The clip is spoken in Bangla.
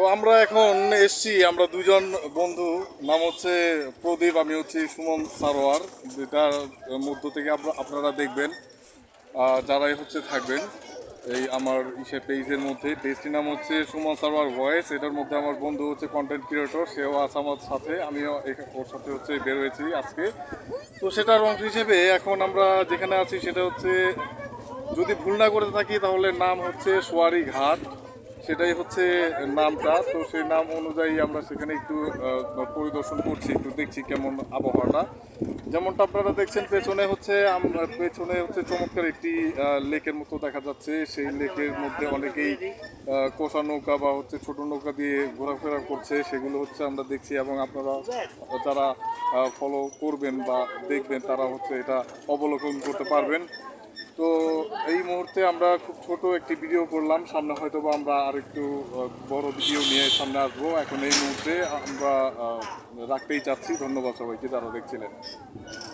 তো আমরা এখন এসছি, আমরা দুজন বন্ধু, নাম হচ্ছে প্রদীপ, আমি হচ্ছি সুমন সারোয়ার, যেটার মধ্য থেকে আপনারা দেখবেন যারাই হচ্ছে থাকবেন এই আমার পেজের মধ্যে। পেজটির নাম হচ্ছে সুমন সারোয়ার ভয়েস। এটার মধ্যে আমার বন্ধু হচ্ছে কন্টেন্ট ক্রিয়েটর, সেও আছে আমার সাথে, আমিও ওর সাথে হচ্ছে বের হয়েছি আজকে। তো সেটার অংশ হিসেবে এখন আমরা যেখানে আছি সেটা হচ্ছে, যদি ভুল না করে থাকি তাহলে নাম হচ্ছে সোয়ারি ঘাট, সেটাই হচ্ছে নামটা। তো সেই নাম অনুযায়ী আমরা সেখানে একটু পরিদর্শন করছি, একটু দেখছি কেমন আবহাওয়াটা। যেমনটা আপনারা দেখছেন পেছনে হচ্ছে, আমরা পেছনে হচ্ছে চমৎকার একটি লেকের মতো দেখা যাচ্ছে। সেই লেকের মধ্যে অনেকেই কোষা নৌকা বা হচ্ছে ছোট নৌকা দিয়ে ঘোরাফেরা করছে, সেগুলো হচ্ছে আমরা দেখছি। এবং আপনারা যারা ফলো করবেন বা দেখবেন তারা হচ্ছে এটা অবলোকন করতে পারবেন। তো এই মুহূর্তে আমরা খুব ছোট একটি ভিডিও করলাম, সামনে হয়তো বা আমরা আরেকটু বড় ভিডিও নিয়ে সামনে আসবো। এখন এই মুহূর্তে আমরা রাখতেই চাচ্ছি। ধন্যবাদ সবাইকে যারা দেখছিলেন।